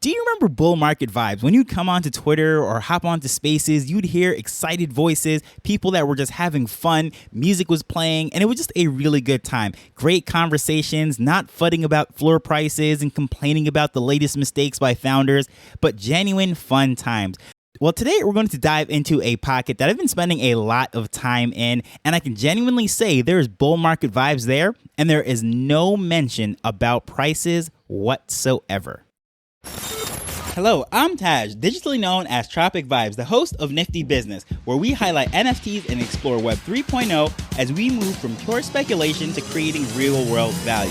Do you remember bull market vibes? When you'd come onto Twitter or hop onto spaces, you'd hear excited voices, people that were just having fun, music was playing, and it was just a really good time. Great conversations, not fudding about floor prices and complaining about the latest mistakes by founders, but genuine fun times. Well, today we're going to dive into a pocket that I've been spending a lot of time in, and I can genuinely say there's bull market vibes there, and there is no mention about prices whatsoever. Hello, I'm Taj, digitally known as Tropic Vibes, the host of Nifty Business, where we highlight NFTs and explore Web 3.0 as we move from pure speculation to creating real-world value.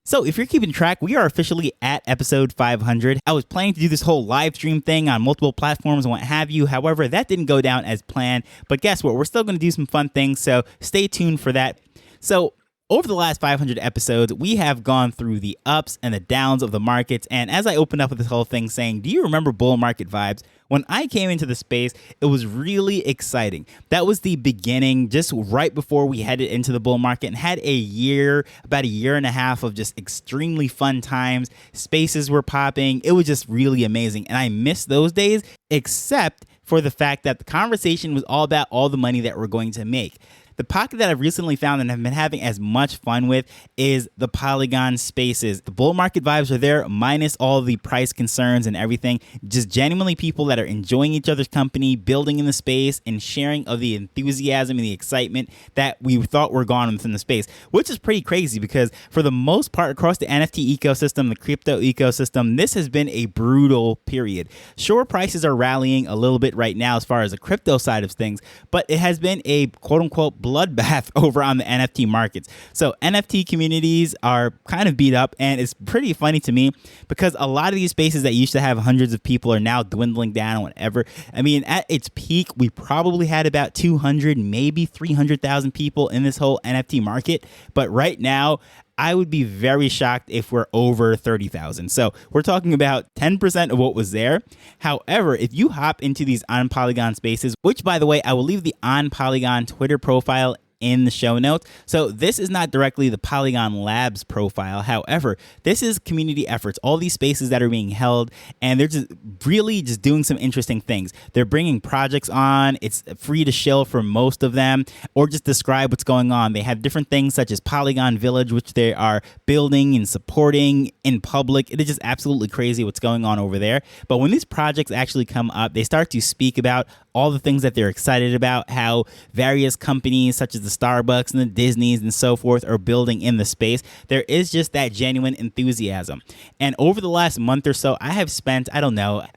So if you're keeping track, we are officially at episode 500. I was planning to do this whole live stream thing on multiple platforms and what have you. However, that didn't go down as planned. But guess what? We're still going to do some fun things, so stay tuned for that. So over the last 500 episodes, we have gone through the ups and the downs of the markets. And as I opened up with this whole thing saying, do you remember bull market vibes? When I came into the space, it was really exciting. That was the beginning, just right before we headed into the bull market, and had about a year and a half of just extremely fun times. Spaces were popping. It was just really amazing. And I miss those days, except for the fact that the conversation was all about all the money that we're going to make. The pocket that I've recently found and have been having as much fun with is the Polygon spaces. The bull market vibes are there, minus all the price concerns and everything. Just genuinely people that are enjoying each other's company, building in the space, and sharing of the enthusiasm and the excitement that we thought were gone within the space, which is pretty crazy because for the most part across the NFT ecosystem, the crypto ecosystem, this has been a brutal period. Sure, prices are rallying a little bit right now as far as the crypto side of things, but it has been a quote-unquote bloodbath over on the NFT markets. So NFT communities are kind of beat up, and it's pretty funny to me because a lot of these spaces that used to have hundreds of people are now dwindling down and whatever. I mean, at its peak, we probably had about 200, maybe 300,000 people in this whole NFT market. But right now, I would be very shocked if we're over 30,000. So we're talking about 10% of what was there. However, if you hop into these on Polygon spaces, which by the way, I will leave the on Polygon Twitter profile in the show notes. So this is not directly the Polygon Labs profile. However, this is community efforts, all these spaces that are being held, and they're just really just doing some interesting things. They're bringing projects on. It's free to shill for most of them, or just describe what's going on. They have different things such as Polygon Village, which they are building and supporting in public. It is just absolutely crazy what's going on over there. But when these projects actually come up, they start to speak about all the things that they're excited about, how various companies such as the Starbucks and the Disneys and so forth are building in the space. There is just that genuine enthusiasm. And over the last month or so, I have spent, I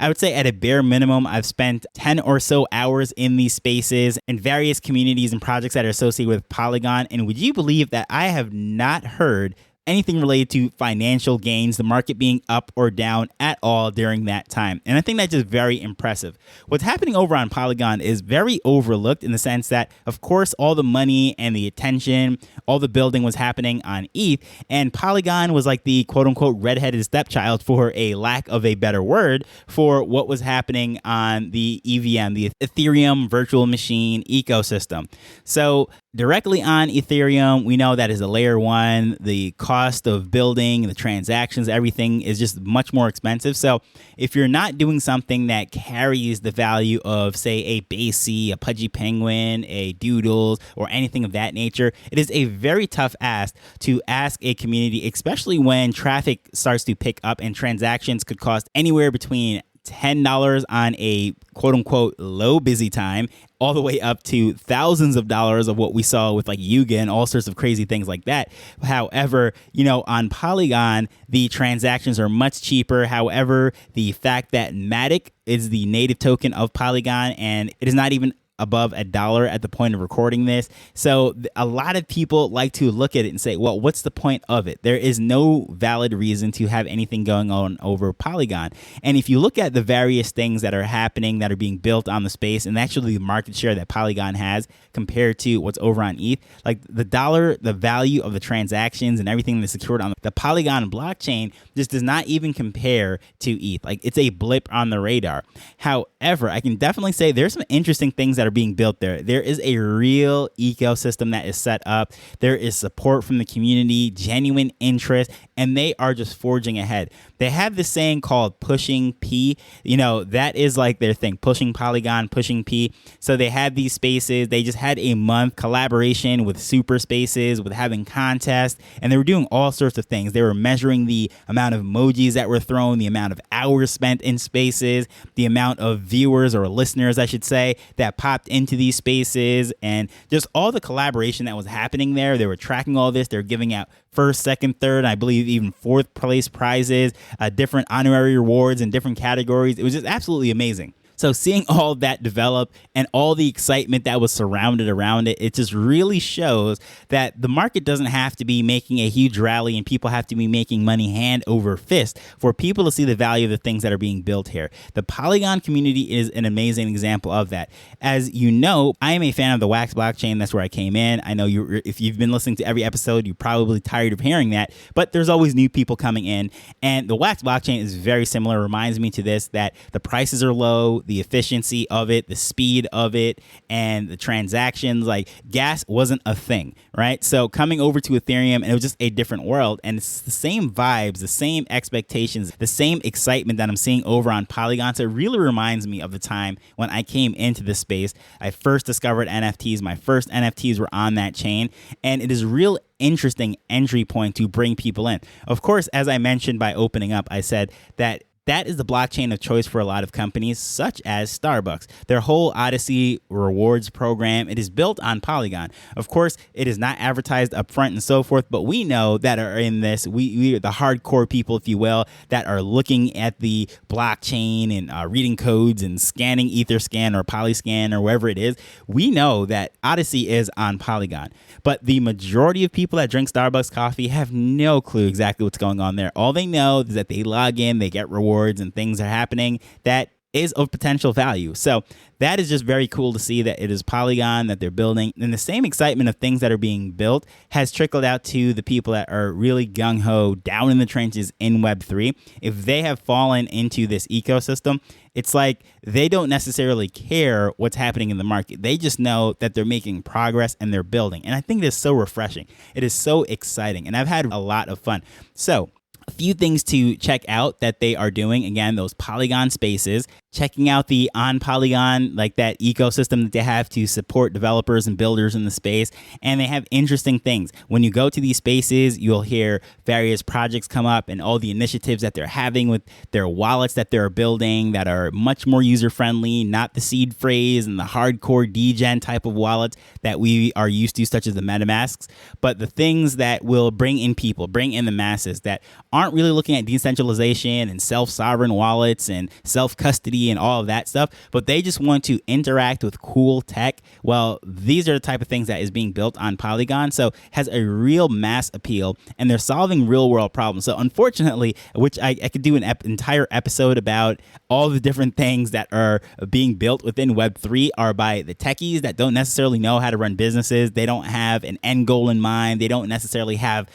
would say at a bare minimum, I've spent 10 or so hours in these spaces and various communities and projects that are associated with Polygon. And would you believe that I have not heard anything related to financial gains, the market being up or down at all during that time? And I think that's just very impressive. What's happening over on Polygon is very overlooked in the sense that, of course, all the money and the attention, all the building was happening on ETH, and Polygon was like the quote-unquote redheaded stepchild, for a lack of a better word, for what was happening on the EVM, the Ethereum virtual machine ecosystem. So directly on Ethereum, we know that is a layer one. The cost of building, the transactions, everything is just much more expensive. So if you're not doing something that carries the value of, say, a Basie, a Pudgy Penguin, a Doodles, or anything of that nature, it is a very tough ask to ask a community, especially when traffic starts to pick up and transactions could cost anywhere between $10 on a quote-unquote low busy time, all the way up to thousands of dollars of what we saw with like Yuga and all sorts of crazy things like that. However, on Polygon, the transactions are much cheaper. However, the fact that Matic is the native token of Polygon, and it is not even above $1 at the point of recording this. So a lot of people like to look at it and say, well, what's the point of it? There is no valid reason to have anything going on over Polygon. And if you look at the various things that are happening, that are being built on the space, and actually the market share that Polygon has compared to what's over on ETH, like the value of the transactions and everything that's secured on the Polygon blockchain just does not even compare to ETH. Like, it's a blip on the radar. However, I can definitely say there's some interesting things that are being built there. There is a real ecosystem that is set up. There is support from the community, genuine interest, and they are just forging ahead. They have this saying called pushing P. That is like their thing, pushing Polygon, pushing P. So they have these spaces. They just had a month collaboration with super spaces, with having contests, and they were doing all sorts of things. They were measuring the amount of emojis that were thrown, the amount of hours spent in spaces, the amount of viewers or listeners, I should say, that popped into these spaces, and just all the collaboration that was happening there. They were tracking all this. They're giving out first, second, third, I believe even fourth place prizes, different honorary rewards in different categories. It was just absolutely amazing. So seeing all that develop and all the excitement that was surrounded around it, it just really shows that the market doesn't have to be making a huge rally and people have to be making money hand over fist for people to see the value of the things that are being built here. The Polygon community is an amazing example of that. As you know, I am a fan of the Wax blockchain. That's where I came in. I know if you've been listening to every episode, you're probably tired of hearing that, but there's always new people coming in. And the Wax blockchain is very similar. It reminds me to this, that the prices are low, the efficiency of it, the speed of it, and the transactions, like gas wasn't a thing, right? So coming over to Ethereum, and it was just a different world, and it's the same vibes, the same expectations, the same excitement that I'm seeing over on Polygon. So it really reminds me of the time when I came into this space. I first discovered NFTs. My first NFTs were on that chain, and it is real interesting entry point to bring people in. Of course, as I mentioned by opening up, I said that is the blockchain of choice for a lot of companies, such as Starbucks. Their whole Odyssey rewards program, it is built on Polygon. Of course, it is not advertised up front and so forth, but we know that are in this, we are the hardcore people, if you will, that are looking at the blockchain and reading codes and scanning Etherscan or Polyscan or wherever it is. We know that Odyssey is on Polygon, but the majority of people that drink Starbucks coffee have no clue exactly what's going on there. All they know is that they log in, they get rewards, and things are happening that is of potential value. So that is just very cool to see that it is Polygon that they're building. And the same excitement of things that are being built has trickled out to the people that are really gung-ho down in the trenches in Web3. If they have fallen into this ecosystem, it's like they don't necessarily care what's happening in the market. They just know that they're making progress and they're building. And I think it is so refreshing. It is so exciting. And I've had a lot of fun. So a few things to check out that they are doing. Again, those Polygon spaces, checking out the on Polygon, like that ecosystem that they have to support developers and builders in the space. And they have interesting things. When you go to these spaces, you'll hear various projects come up and all the initiatives that they're having with their wallets that they're building that are much more user-friendly, not the seed phrase and the hardcore degen type of wallets that we are used to, such as the MetaMasks, but the things that will bring in people, bring in the masses that aren't really looking at decentralization and self-sovereign wallets and self-custody and all of that stuff, but they just want to interact with cool tech. Well, these are the type of things that is being built on Polygon, so it has a real mass appeal, and they're solving real-world problems. So unfortunately, which I could do an entire episode about all the different things that are being built within Web3 are by the techies that don't necessarily know how to run businesses. They don't have an end goal in mind. They don't necessarily have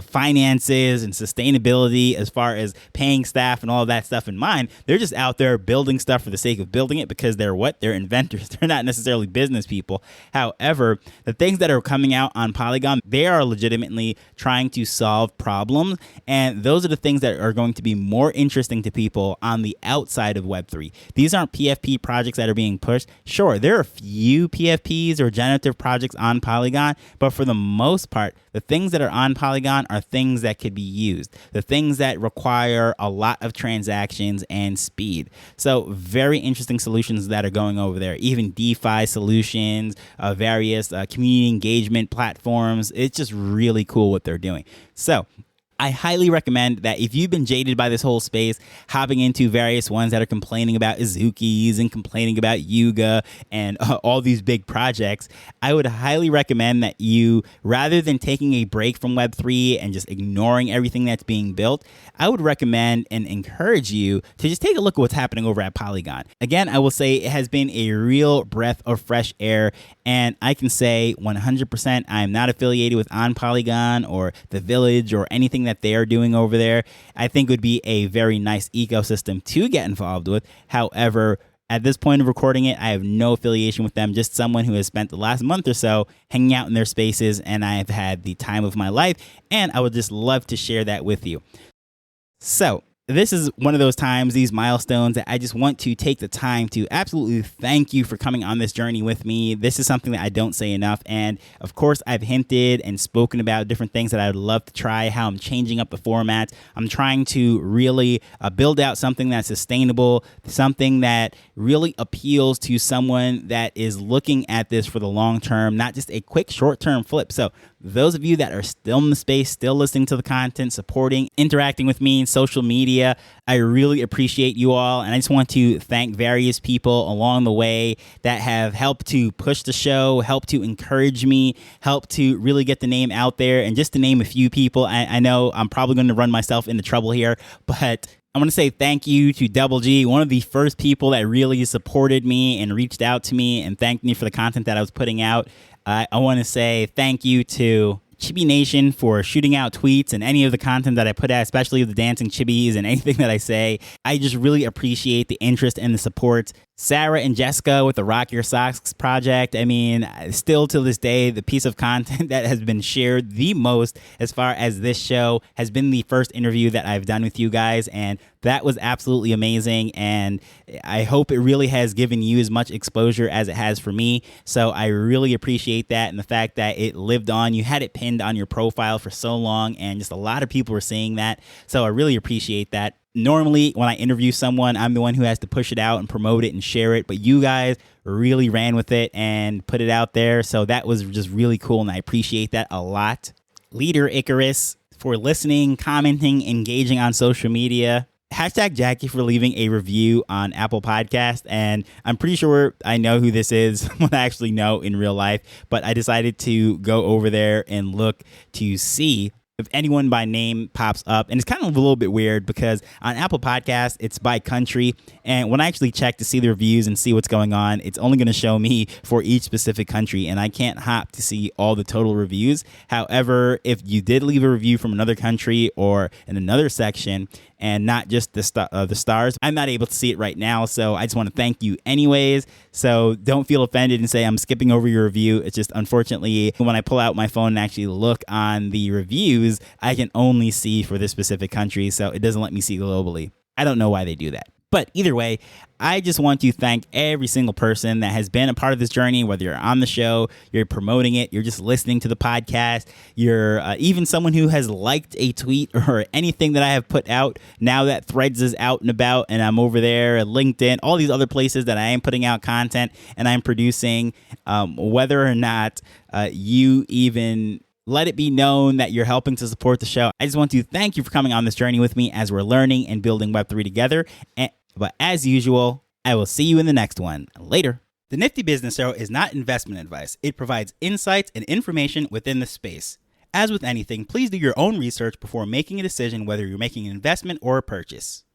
finances and sustainability as far as paying staff and all of that stuff in mind. They're just out there building stuff for the sake of building it because they're inventors. They're not necessarily business people. However, the things that are coming out on Polygon, they are legitimately trying to solve problems, and those are the things that are going to be more interesting to people on the outside of Web3. These aren't PFP projects that are being pushed. Sure, there are a few PFPs or generative projects on Polygon, but for the most part, the things that are on Polygon are things that could be used. The things that require a lot of transactions and speed. So very interesting solutions that are going over there. Even DeFi solutions, various community engagement platforms. It's just really cool what they're doing. So I highly recommend that if you've been jaded by this whole space, hopping into various ones that are complaining about Izukis and complaining about Yuga and all these big projects, I would highly recommend that you, rather than taking a break from Web3 and just ignoring everything that's being built, I would recommend and encourage you to just take a look at what's happening over at Polygon. Again, I will say it has been a real breath of fresh air, and I can say 100% I am not affiliated with On Polygon or The Village or anything that they are doing over there. I think would be a very nice ecosystem to get involved with. However, At this point of recording it, I have no affiliation with them, just someone who has spent the last month or so hanging out in their spaces, and I have had the time of my life, and I would just love to share that with you. So this is one of those times, these milestones, that I just want to take the time to absolutely thank you for coming on this journey with me. This is something that I don't say enough. And of course, I've hinted and spoken about different things that I would love to try, how I'm changing up the format. I'm trying to really build out something that's sustainable, something that really appeals to someone that is looking at this for the long term, not just a quick short-term flip. So those of you that are still in the space, still listening to the content, supporting, interacting with me in social media, I really appreciate you all. And I just want to thank various people along the way that have helped to push the show, helped to encourage me, helped to really get the name out there. And just to name a few people, I know I'm probably going to run myself into trouble here, but I want to say thank you to Double G, one of the first people that really supported me and reached out to me and thanked me for the content that I was putting out. I want to say thank you to Chibi Nation for shooting out tweets and any of the content that I put out, especially the dancing chibis and anything that I say. I just really appreciate the interest and the support. Sarah and Jessica with the Rock Your Socks project. I mean, still to this day, the piece of content that has been shared the most as far as this show has been the first interview that I've done with you guys. And that was absolutely amazing. And I hope it really has given you as much exposure as it has for me. So I really appreciate that. And the fact that it lived on, you had it pinned on your profile for so long. And just a lot of people were seeing that. So I really appreciate that. Normally, when I interview someone, I'm the one who has to push it out and promote it and share it. But you guys really ran with it and put it out there. So that was just really cool. And I appreciate that a lot. Leader Icarus for listening, commenting, engaging on social media. Hashtag Jackie for leaving a review on Apple Podcast. And I'm pretty sure I know who this is when I actually know in real life. But I decided to go over there and look to see if anyone by name pops up. And it's kind of a little bit weird because on Apple Podcasts, it's by country. And when I actually check to see the reviews and see what's going on, it's only going to show me for each specific country. And I can't hop to see all the total reviews. However, if you did leave a review from another country or in another section and not just the stars, I'm not able to see it right now. So I just want to thank you anyways. So don't feel offended and say I'm skipping over your review. It's just, unfortunately, when I pull out my phone and actually look on the reviews, I can only see for this specific country. So it doesn't let me see globally. I don't know why they do that. But either way, I just want to thank every single person that has been a part of this journey, whether you're on the show, you're promoting it, you're just listening to the podcast, you're even someone who has liked a tweet or anything that I have put out now that Threads is out and about and I'm over there at LinkedIn, all these other places that I am putting out content and I'm producing, whether or not you even let it be known that you're helping to support the show. I just want to thank you for coming on this journey with me as we're learning and building Web3 together. But as usual, I will see you in the next one. Later. The Nifty Business Show is not investment advice. It provides insights and information within the space. As with anything, please do your own research before making a decision whether you're making an investment or a purchase.